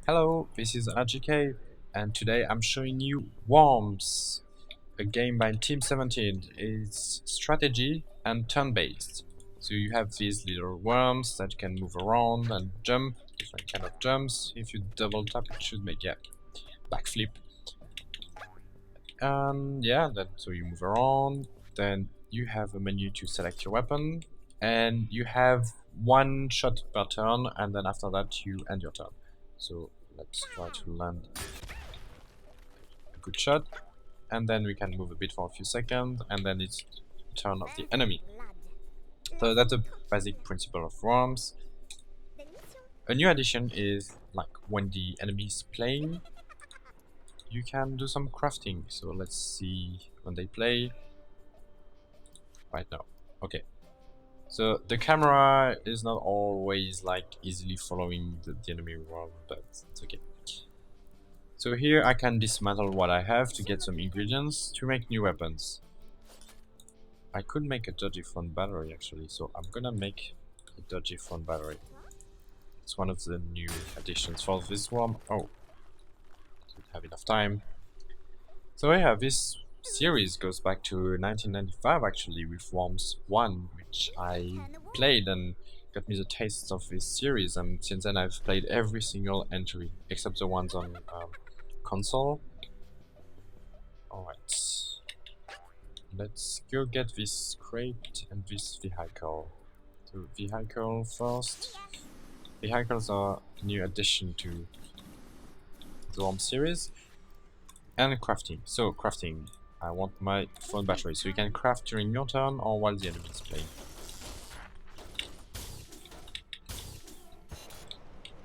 Hello, this is RGK, and today I'm showing you Worms, a game by Team 17. It's strategy and turn-based. So you have these little worms that can move around and jump, different kind of jumps. If you double tap, it should make, yeah, backflip. And yeah, so you move around, then you have a menu to select your weapon, and you have one shot per turn, and then after that you end your turn. So let's try to land a good shot, and then we can move a bit for a few seconds, and then it's turn of the enemy. So that's a basic principle of Worms. A new addition is like when the enemy is playing, you can do some crafting. So let's see when they play right now. Okay. So the camera is not always like easily following the enemy world, but it's okay. So here I can dismantle what I have to get some ingredients to make new weapons. I could make a dodgy phone battery actually, so I'm gonna make a dodgy phone battery. It's one of the new additions for this one. Oh, don't have enough time. So yeah, this series goes back to 1995 actually with Worms 1, which I played and got me the taste of this series, and since then I've played every single entry except the ones on console. Alright, let's go get this crate and this vehicle. So vehicle first. Vehicles are a new addition to the Worms series. And crafting. So crafting. I want my phone battery. So you can craft during your turn or while the enemy is playing.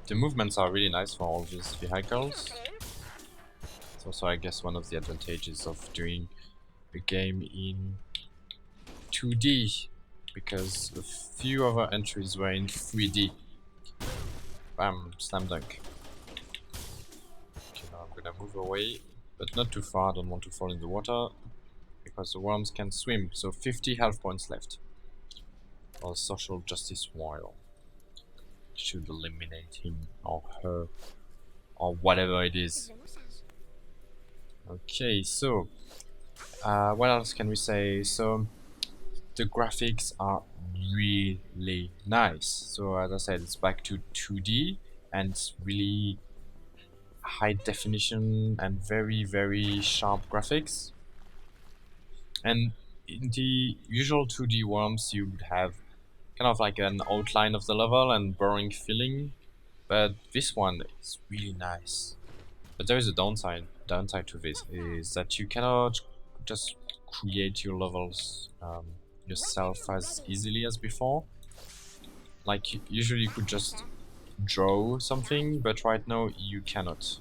The movements are really nice for all these vehicles. It's also, I guess, one of the advantages of doing a game in 2D, because a few other entries were in 3D. Bam, slam dunk. Okay, now I'm gonna move away, but not too far. I don't want to fall in the water, because the worms can swim. So 50 health points left. Or social justice warrior. Should eliminate him or her or whatever it is. Okay, so what else can we say? So the graphics are really nice. So as I said, it's back to 2D and it's really high definition and very sharp graphics. And in the usual 2D Worms, you would have kind of like an outline of the level and boring feeling, but this one is really nice. But there is a downside to this, is that you cannot just create your levels yourself as easily as before. Like usually you could just draw something, but right now you cannot.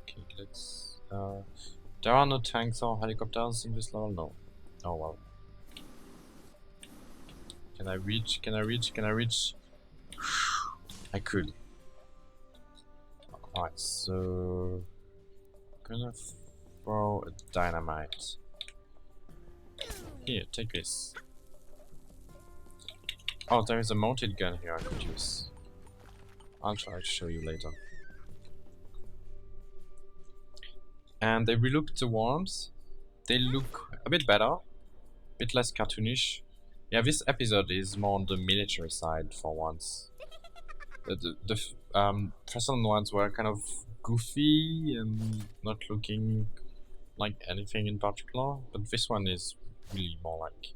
Okay, let's there are no tanks or helicopters in this level? No. Oh well. Can I reach? Can I reach? Can I reach? I could. Alright, so I'm gonna throw a dynamite. Here, take this. Oh, there is a mounted gun here I could use. I'll try to show you later. And they relooked the worms. They look a bit better, a bit less cartoonish. Yeah, this episode is more on the military side for once. The first ones were kind of goofy and not looking like anything in particular, but this one is really more like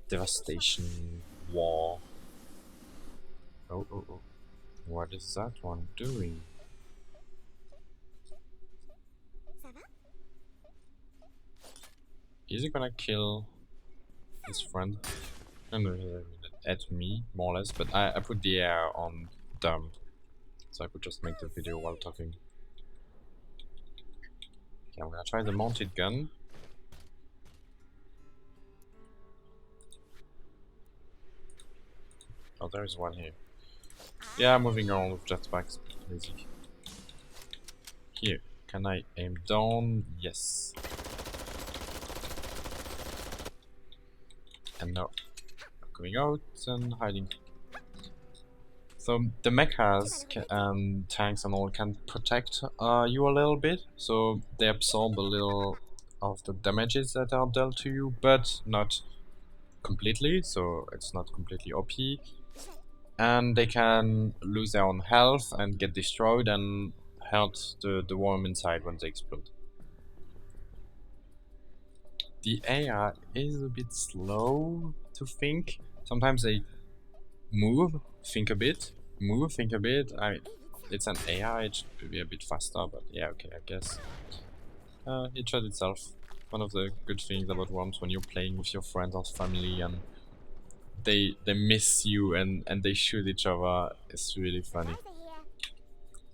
devastation, war. Oh. What is that one doing? Is he gonna kill his friend? No, at me, more or less, but I put the air on dumb, so I could just make the video while talking. Okay, I'm gonna try the mounted gun. Oh, there is one here. Yeah, moving around with jetpacks, easy. Here, can I aim down? Yes. And now, coming out and hiding. So the mechas and tanks and all can protect you a little bit, so they absorb a little of the damages that are dealt to you, but not completely, so it's not completely OP. And they can lose their own health and get destroyed and hurt the worm inside when they explode. The AI is a bit slow to think. Sometimes they move, think a bit, move, think a bit. It's an AI, it should be a bit faster, but yeah, okay, I guess. It shot itself. One of the good things about Worms when you're playing with your friends or family and they miss you and they shoot each other, it's really funny.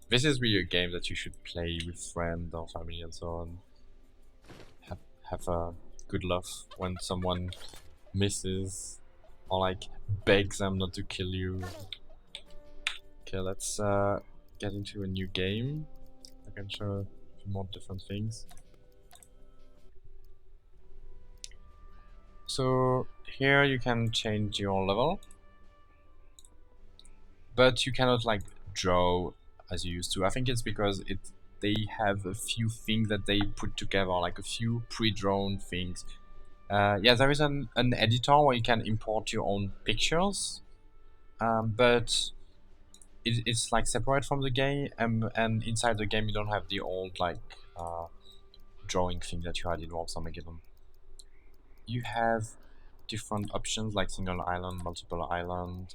This is really a game that you should play with friends or family and so on. Have, have a good laugh when someone misses or like begs them not to kill you. Okay, let's get into a new game. I can show a few more different things. So here you can change your level, but you cannot like draw as you used to. I think it's because they have a few things that they put together, like a few pre-drawn things. Yeah, there is an editor where you can import your own pictures, but it's like separate from the game, and inside the game you don't have the old like drawing thing that you had in Worms Armageddon. You have different options like single island, multiple island,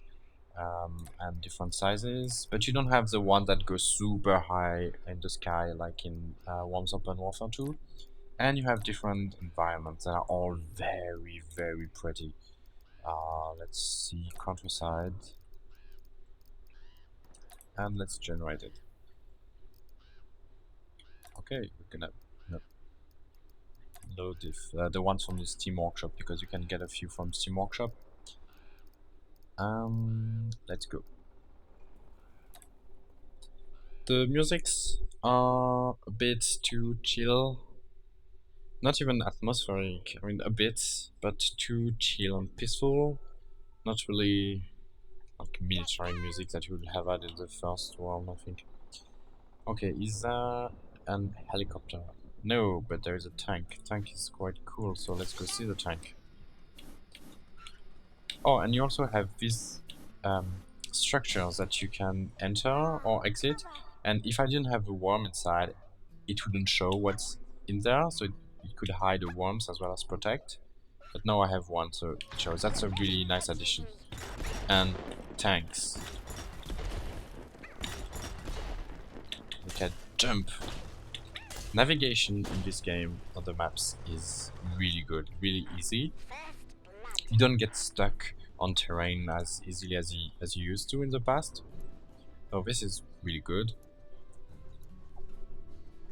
and different sizes, but you don't have the one that goes super high in the sky like in Worms Open Warfare 2. And you have different environments that are all very, very pretty. Let's see, countryside, and let's generate it. Okay, we're gonna no, load the ones from the Steam Workshop because you can get a few from Steam Workshop. Let's go. The musics are a bit too chill, not even atmospheric. I mean, a bit, but too chill and peaceful. Not really like military music that you would have had in the first one, I think. Okay, is there an helicopter? No, but there is a tank. Tank is quite cool, so let's go see the tank. Oh, and you also have these structures that you can enter or exit. And if I didn't have a worm inside, it wouldn't show what's in there, so it could hide the worms as well as protect. But now I have one, so it shows. That's a really nice addition. And tanks. We can jump. Navigation in this game on the maps is really good, really easy. You don't get stuck on terrain as easily as you used to in the past. So this is really good.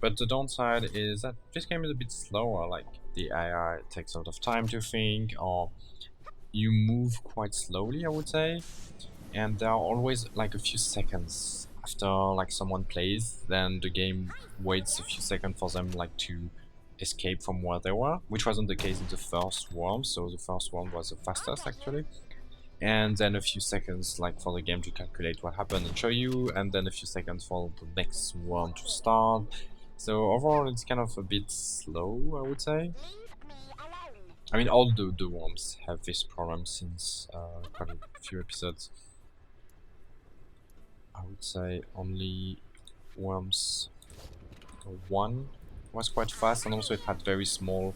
But the downside is that this game is a bit slower, like the AI takes a lot of time to think, or you move quite slowly, I would say. And there are always like a few seconds after like someone plays, then the game waits a few seconds for them like to escape from where they were, which wasn't the case in the first worm, so the first one was the fastest actually. And then a few seconds like for the game to calculate what happened and show you, and then a few seconds for the next one to start. So overall it's kind of a bit slow, I would say. I mean, all the worms have this problem since quite a few episodes. I would say only Worms 1 was quite fast, and also it had very small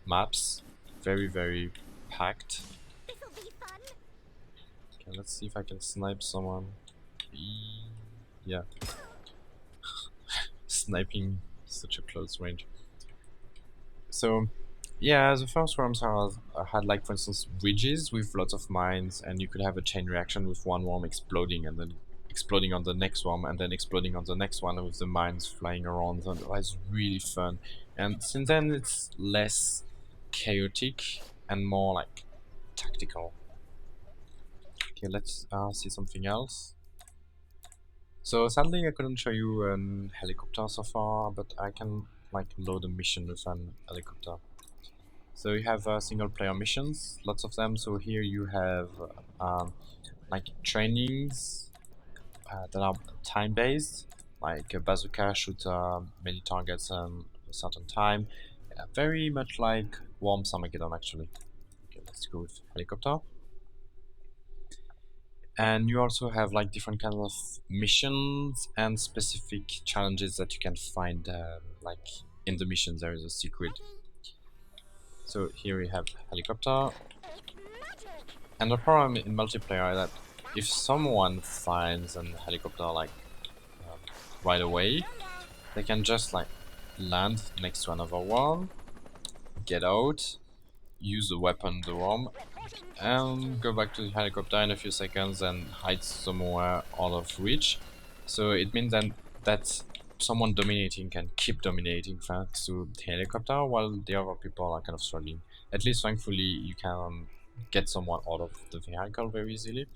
maps, very, very packed. Okay, let's see if I can snipe someone. Yeah, sniping such a close range. So, yeah, the first worms had like, for instance, ridges with lots of mines, and you could have a chain reaction with one worm exploding and then exploding on the next one and then exploding on the next one with the mines flying around. And it was really fun. And since then, it's less chaotic and more like tactical. Okay, let's see something else. So sadly, I couldn't show you an helicopter so far, but I can like load a mission with an helicopter. So you have single player missions, lots of them. So here you have like trainings that are time-based, like a bazooka shoot many targets a certain time. Very much like Worms Armageddon actually. Okay, let's go with helicopter. And you also have like different kinds of missions and specific challenges that you can find like in the missions there is a secret. So here we have helicopter, and the problem in multiplayer is that if someone finds a helicopter like um, right away, they can just like land next to another one, get out, use the weapon the worm, and go back to the helicopter in a few seconds and hide somewhere out of reach. So it means then that someone dominating can keep dominating thanks to the helicopter while the other people are kind of struggling. At least thankfully you can get someone out of the vehicle very easily.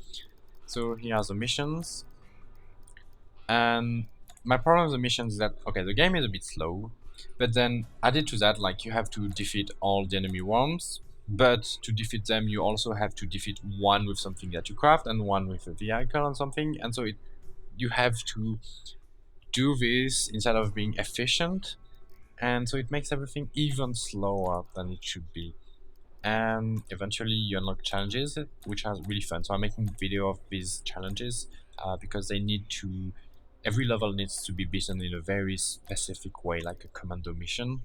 So here are the missions. And my problem with the missions is that, okay, the game is a bit slow, but then added to that, like you have to defeat all the enemy worms, but to defeat them, you also have to defeat one with something that you craft and one with a vehicle and something, and so you have to do this instead of being efficient, and so it makes everything even slower than it should be. And eventually you unlock challenges, which are really fun. So I'm making video of these challenges because they need to, every level needs to be beaten in a very specific way, like a commando mission.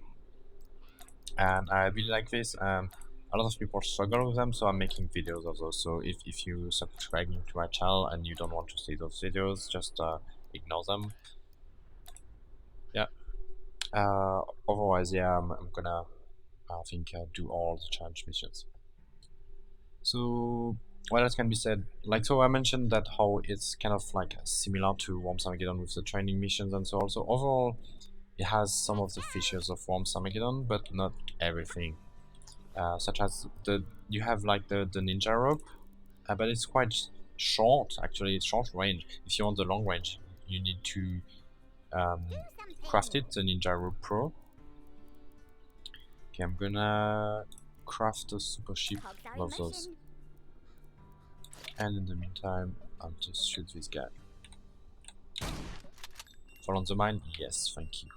And I really like this, and a lot of people struggle with them, so I'm making videos of those. So if you subscribing to my channel and you don't want to see those videos, just ignore them. Yeah. Otherwise, yeah, I'm gonna, I think, do all the challenge missions. So, what else can be said? Like, so I mentioned that how it's kind of like similar to Worms Armageddon with the training missions and so on. So overall, it has some of the features of Worms Armageddon, but not everything. Such as you have like the ninja rope, but it's quite short. Actually, it's short range. If you want the long range, you need to um, craft it. The Ninja Rope Pro. Okay, I'm gonna craft a super ship. Love those. And in the meantime, I'll just shoot this guy. Fall on the mine? Yes, thank you.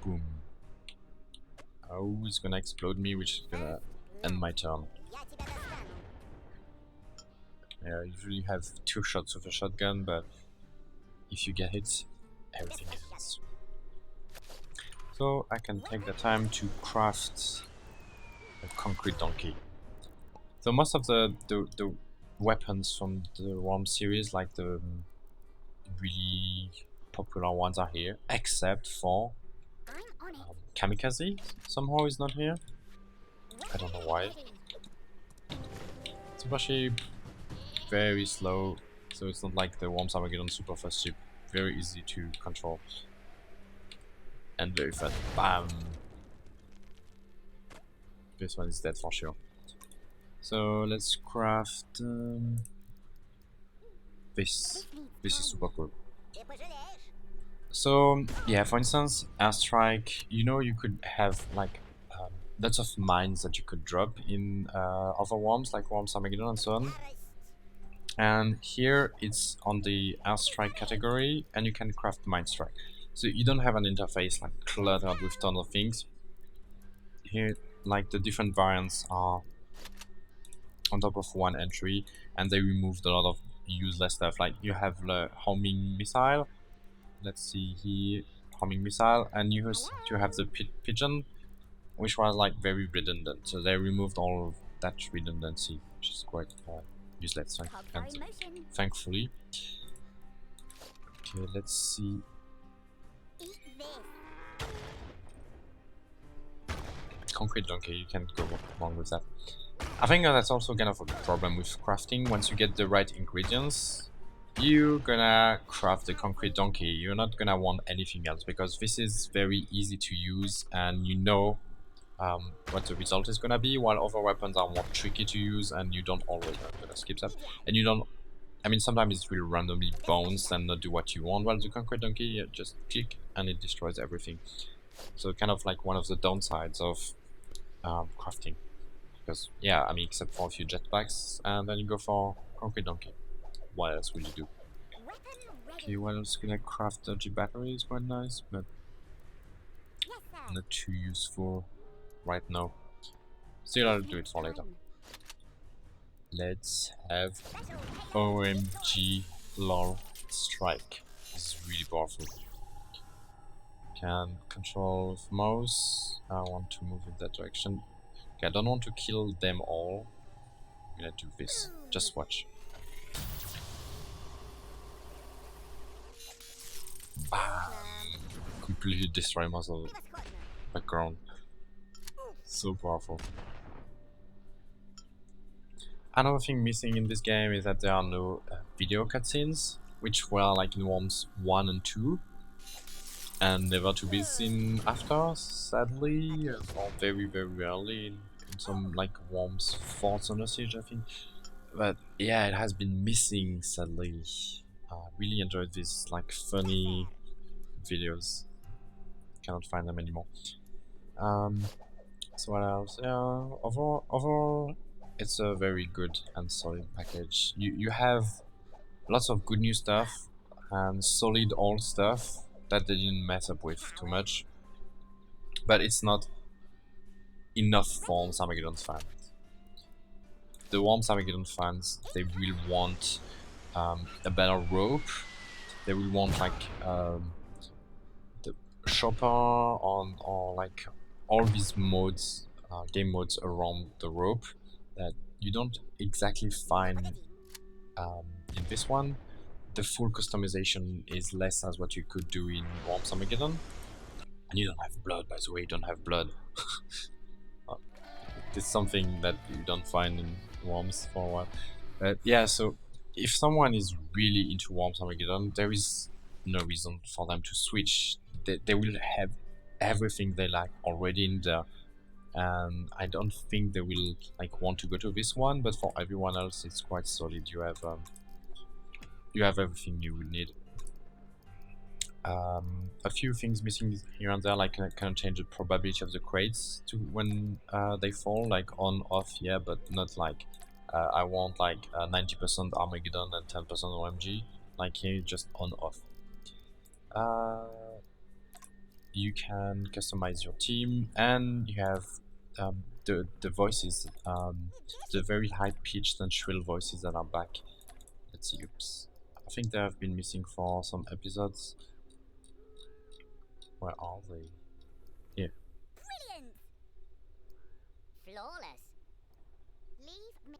Boom. Oh, it's gonna explode me, which is gonna end my turn. Yeah, I usually have 2 shots with a shotgun, but if you get hit, everything ends. So I can take the time to craft a concrete donkey. So most of the weapons from the Worm series, like the really popular ones, are here, except for Kamikaze. Somehow is not here. I don't know why. Super ship, very slow, so it's not like the Worms Armageddon super fast ship. Very easy to control. And very fast. Bam! This one is dead for sure. So let's craft this. This is super cool. So yeah, for instance, airstrike. You know, you could have like lots of mines that you could drop in other worms, like Worms Armageddon and so on. And here it's on the airstrike category, and you can craft mine strike. So you don't have an interface like cluttered with tons of things. Here, like the different variants are on top of one entry, and they removed a lot of useless stuff. Like you have the homing missile. Let's see here, homing missile, and you have the pigeon, which was like very redundant. So they removed all of that redundancy, which is quite useless. Thankfully. Okay, let's see. Concrete donkey, you can't go wrong with that. I think that's also kind of a problem with crafting. Once you get the right ingredients, you're gonna craft the concrete donkey. You're not gonna want anything else because this is very easy to use, and you know what the result is gonna be, while other weapons are more tricky to use and you don't always. I'm gonna skip that. And you don't, I mean, sometimes it will randomly bounce and not do what you want, while the concrete donkey, you just click and it destroys everything. So kind of like one of the downsides of crafting. Because yeah, I mean, except for a few jetpacks, and then you go for concrete donkey. What else will you do? Okay, what else can I craft? Dodgy battery is quite nice, but not too useful right now. Still, I'll do it for later. Let's have OMG lol strike. This is really powerful. Can control with mouse. I want to move in that direction. Okay, I don't want to kill them all. I'm gonna do this. Just watch. Bam! Completely destroy muscle background. So powerful. Another thing missing in this game is that there are no video cutscenes, which were like in Worms 1 and 2, and never to be seen after, sadly, or very very rarely in some like Worms 4 Thunder Siege, I think. But yeah, it has been missing, sadly. I really enjoyed these like funny videos. Cannot find them anymore. So what else? Yeah, overall, it's a very good and solid package. You have lots of good new stuff and solid old stuff that they didn't mess up with too much. But it's not enough for Armageddon fans. The Worms Armageddon fans, they will want a better rope. They will want like the shopper on or like all these modes, game modes around the rope that you don't exactly find in this one. The full customization is less as what you could do in Worms Armageddon. And you don't have blood, by the way, you don't have blood. It's something that you don't find in Worms for a while. But yeah, so if someone is really into Worms Armageddon, there is no reason for them to switch. They will have everything they like already in there, and I don't think they will like want to go to this one. But for everyone else, it's quite solid. You have everything you will need. A few things missing here and there, like I can change the probability of the crates to when they fall, like on, off, yeah, but not like I want like 90% Armageddon and 10% OMG, like here, just on, off. You can customize your team, and you have the voices, the very high-pitched and shrill voices that are back. Let's see, oops. I think they have been missing for some episodes. Where are they? Here. Brilliant! Flawless. Leave me.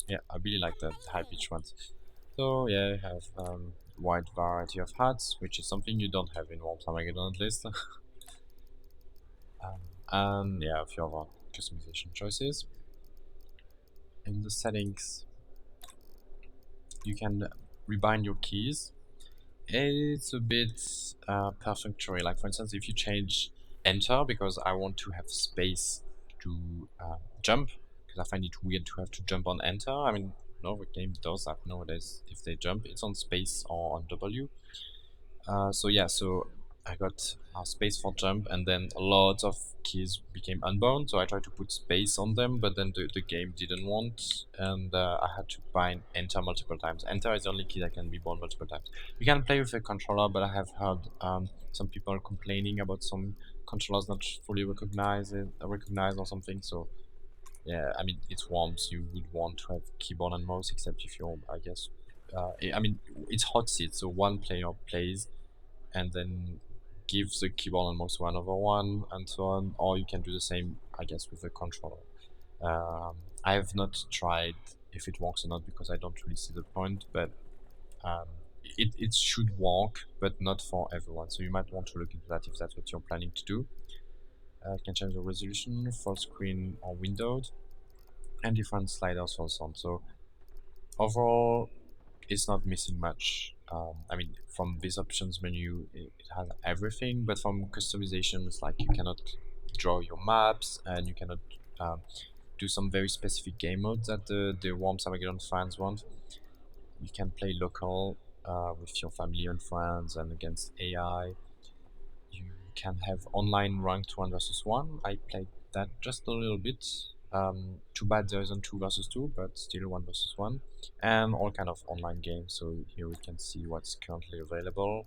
Yeah, I really like the high pitch ones. So yeah, you have wide variety of hats, which is something you don't have in Worms Armageddon at least. And yeah, a few other customization choices. In the settings, you can rebind your keys. It's a bit perfunctory. Like for instance, if you change enter because I want to have space to jump, because I find it weird to have to jump on enter. I mean, no game does that nowadays. If they jump, it's on space or on W. So yeah, so I got space for jump, and then a lot of keys became unbound. So I tried to put space on them, but then the game didn't want, and I had to bind enter multiple times. Enter is the only key that can be bound multiple times. You can play with a controller, but I have heard some people complaining about some controllers not fully recognized or something. So yeah, I mean it's Worms. You would want to have keyboard and mouse, except if you're, I guess. I mean, it's hot seat, so one player plays and then give the keyboard and mouse to another one and so on, or you can do the same, I guess, with the controller. I have not tried if it works or not because I don't really see the point, but um, it should work, but not for everyone, so you might want to look into that if that's what you're planning to do. You can change the resolution, full screen or windowed, and different sliders for sound. So overall, it's not missing much. I mean, from this options menu, it has everything, but from customizations, like you cannot draw your maps, and you cannot do some very specific game modes that the Worms Armageddon fans want. You can play local with your family and friends and against AI. You can have online ranked 1 versus 1. I played that just a little bit. Too bad there isn't 2 versus 2, but still 1 versus 1. And all kind of online games, so here we can see what's currently available.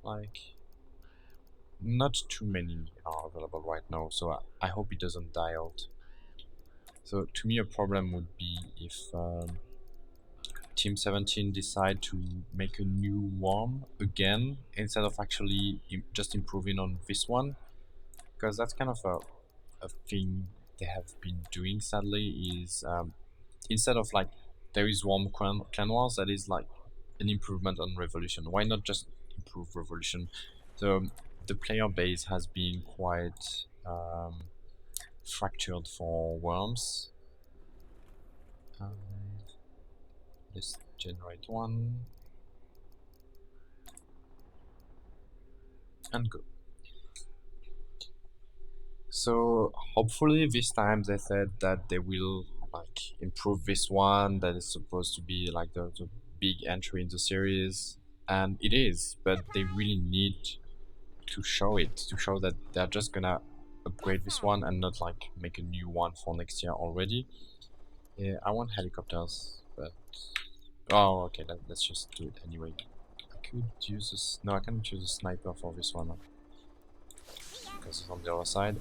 Like, not too many are available right now, so I hope it doesn't die out. So to me a problem would be if Team 17 decide to make a new worm again instead of actually just improving on this one, because that's kind of a thing they have been doing sadly, is instead of like there is Worm Clan Wars that is like an improvement on Revolution, why not just improve Revolution? So the player base has been quite fractured for Worms. Let's generate one and go. So hopefully this time they said that they will like improve this one, that is supposed to be like the big entry in the series, and it is, but they really need to show it, to show that they're just gonna upgrade this one and not like make a new one for next year already. Yeah, I want helicopters, but oh okay, let's just do it anyway. I could use this, no I can't use a sniper for this one because it's on the other side.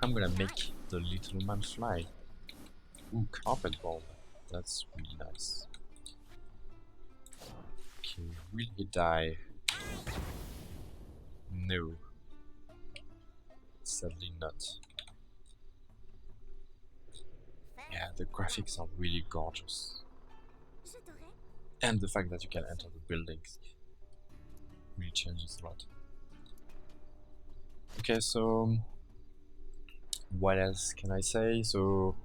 I'm gonna make the little man fly. Ooh, carpet bomb. That's really nice. Okay, will he die? No. Sadly not. Yeah, the graphics are really gorgeous. And the fact that you can enter the buildings really changes a lot. Okay, so what else can I say? So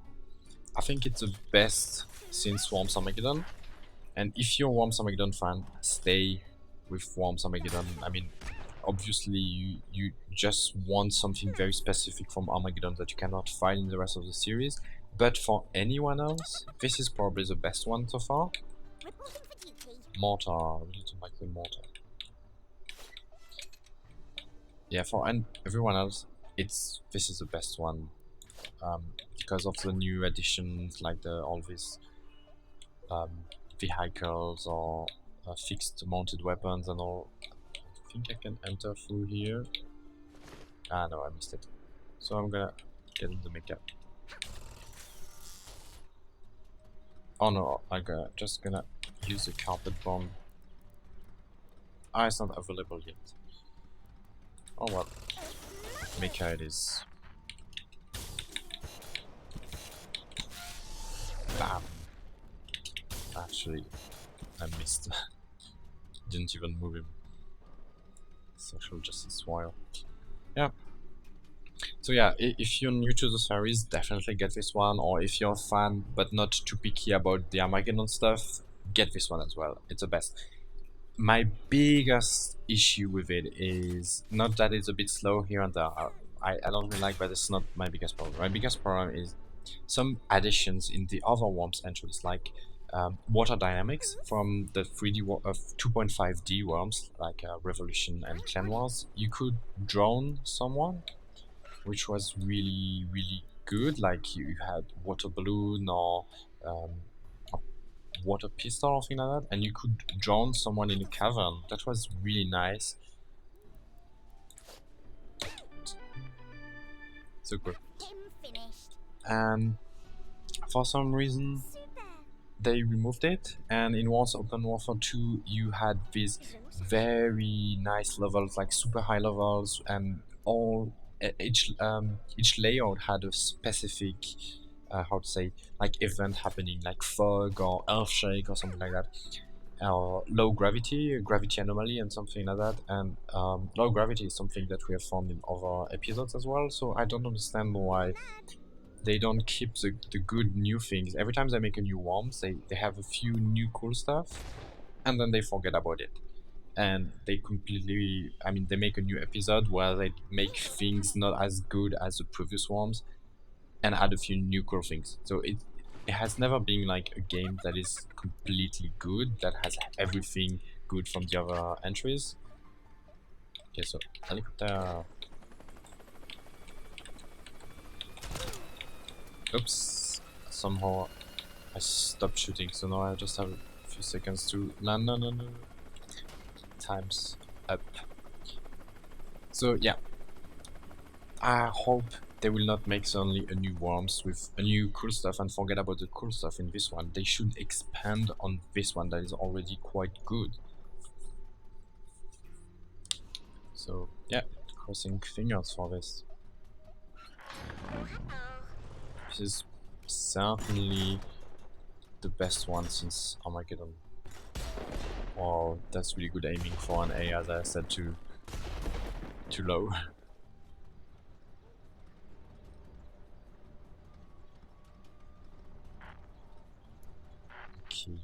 I think it's the best since Worms Armageddon. And if you're a Worms Armageddon fan, stay with Worms Armageddon. I mean, obviously you just want something very specific from Armageddon that you cannot find in the rest of the series. But for anyone else, this is probably the best one so far. Mortar, I really don't like the mortar. Yeah, for everyone else, this is the best one. Because of the new additions, like all these um, vehicles or fixed mounted weapons and all. I think I can enter through here. Ah no, I missed it. So I'm gonna get in the mecha. Oh no, I'm just gonna use the carpet bomb. Ah, it's not available yet. Oh well, mecha it is. Bam! Actually, I missed. Didn't even move him. Social justice while. Yeah. So yeah, if you're new to the series, definitely get this one, or if you're a fan but not too picky about the Armageddon stuff, get this one as well. It's the best. My biggest issue with it is not that it's a bit slow here and there. I don't really like, but it's not my biggest problem. My biggest problem is some additions in the other Worms entries, like water dynamics from the 2.5D Worms, like Revolution and Clan Wars. You could drone someone, which was really good. Like you had water balloon or um, a water pistol or something like that, and you could drown someone in a cavern. That was really nice. So good. And for some reason they removed it, and in Wars Open Warfare 2 you had these very nice levels, like super high levels, and all each layout had a specific how to say, like event happening, like fog or earthshake or something like that, or low gravity, gravity anomaly, and something like that. And low gravity is something that we have found in other episodes as well. So I don't understand why they don't keep the good new things. Every time they make a new Worms, they have a few new cool stuff, and then they forget about it. And they completely, I mean, they make a new episode where they make things not as good as the previous Worms and add a few new cool things. So it has never been like a game that is completely good, that has everything good from the other entries. Okay, so helicopter. Oops. Somehow I stopped shooting, so now I just have a few seconds to land. No, no, no. Time's up. So yeah, I hope they will not make suddenly a new Worms with a new cool stuff and forget about the cool stuff in this one. They should expand on this one that is already quite good. So yeah, crossing fingers for this. This is certainly the best one since Armageddon. Wow, that's really good aiming for an A, as I said, too low. Okay,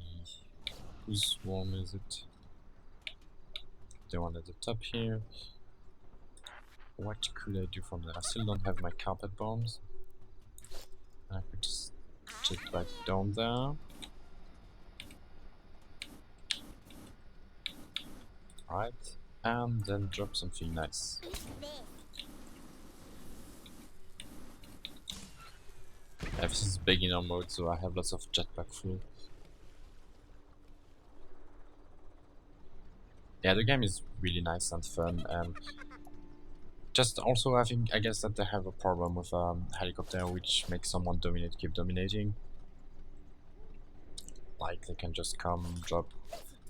whose one is it? The one at the top here. What could I do from there? I still don't have my carpet bombs. I could just jet back down there. Right, and then drop something nice. Yeah, this is beginner mode, so I have lots of jetpack fuel. Yeah, the game is really nice and fun, and just also I guess that they have a problem with helicopter, which makes someone keep dominating. Like they can just come, drop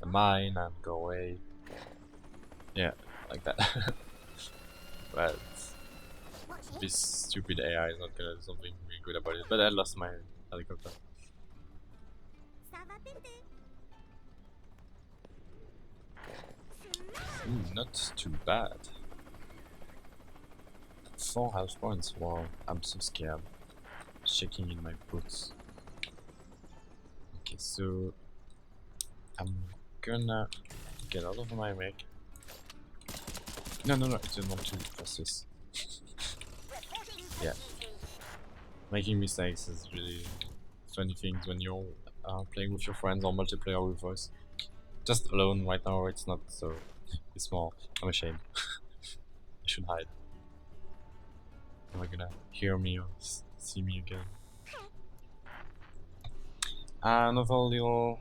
a mine, and go away. Yeah, like that. But this stupid AI is not gonna do something really good about it. But I lost my helicopter. Ooh, not too bad. 4 health points. Wow, I'm so scared. Shaking in my boots. Okay, so I'm gonna get out of my mech. No, no, no, I don't want to press this. Yeah, making mistakes is really funny things when you're playing with your friends or multiplayer with voice. Just alone right now, it's not so. It's more. I'm ashamed. I should hide. Am I gonna hear me or see me again? Another little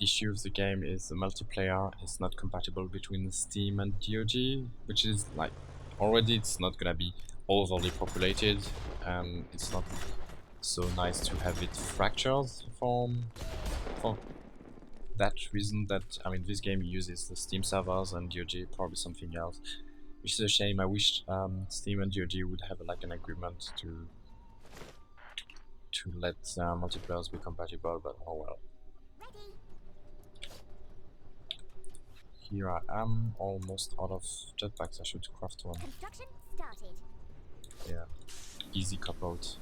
issue of the game is the multiplayer is not compatible between Steam and GOG, which is like already it's not gonna be overly populated, and it's not so nice to have it fractured for that reason. That I mean, this game uses the Steam servers and GOG probably something else, which is a shame. I wish Steam and GOG would have like an agreement to let multiplayers be compatible, but oh well. Here I am, almost out of jetpacks. I should craft one. Construction started. Yeah, easy cop out.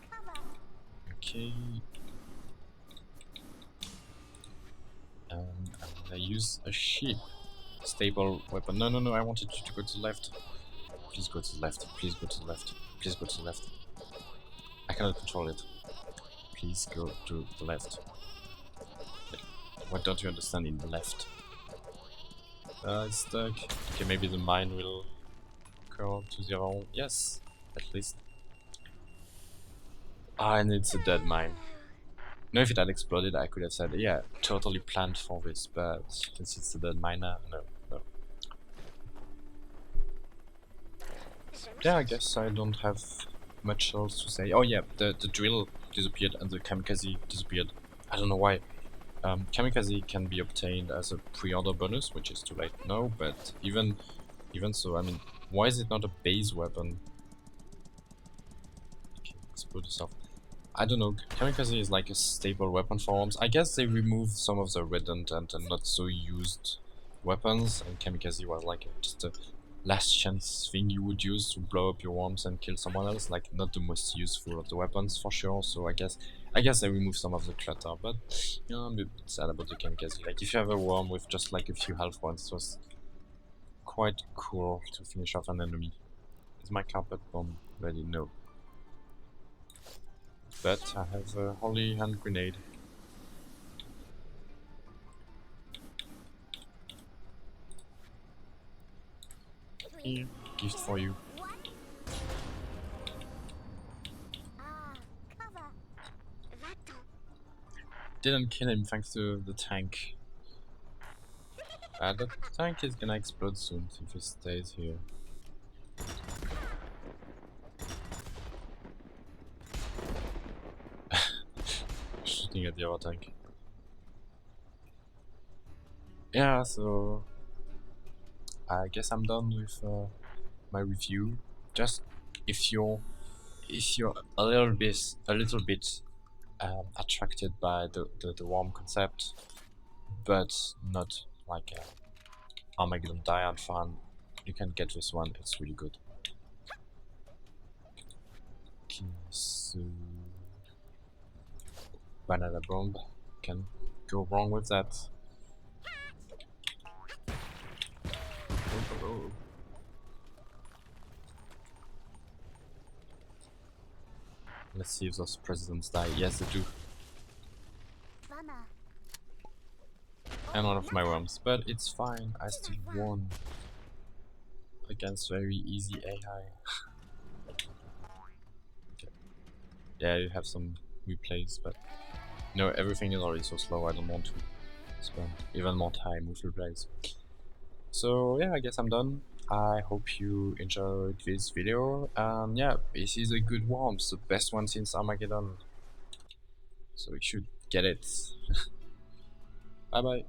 Cover. Okay. I'm gonna use a ship. Stable weapon. No, no, no, I wanted you to go to the left. Please go to the left. Please go to the left. Please go to the left. I cannot control it. Please go to the left. What don't you understand in the left? It's stuck. Okay, maybe the mine will curl to 0. Yes, at least. Ah, and it's a dead mine. No, if it had exploded, I could have said, yeah, totally planned for this, but since it's a dead miner, no, no. Yeah, I guess I don't have much else to say. Oh yeah, the drill disappeared and the kamikaze disappeared. I don't know why. Kamikaze can be obtained as a pre-order bonus, which is too late now, but even so, I mean, why is it not a base weapon? Okay, explode yourself. I don't know, Kamikaze is like a stable weapon for arms. I guess they removed some of the redundant and not so used weapons, and Kamikaze was like just a last chance thing you would use to blow up your arms and kill someone else, like not the most useful of the weapons for sure, so I guess they removed some of the clutter, but you know, I'm a bit sad about the Kamikaze. Like if you have a worm with just like a few health points, it was quite cool to finish off an enemy. Is my carpet bomb ready? No. But I have a holy hand grenade. Here. gift for you. What? Ah, cover. Va-t'en. Didn't kill him thanks to the tank. The tank is gonna explode soon if he stays here. Shooting at the other tank. Yeah, so I guess I'm done with my review. Just if you're a little bit attracted by the worm concept, but not like a Armageddon Diad fan, you can get this one. It's really good. Okay, so banana bomb, can go wrong with that. Oh. Let's see if those presidents die. Yes, they do. Bummer. And one of my worms, but it's fine. I still won against very easy AI. Okay. Yeah, you have some replays, but no, everything is already so slow. I don't want to spend even more time with replays. So yeah, I guess I'm done. I hope you enjoyed this video, and yeah, this is a good worms, the best one since Armageddon. So you should get it. Bye bye.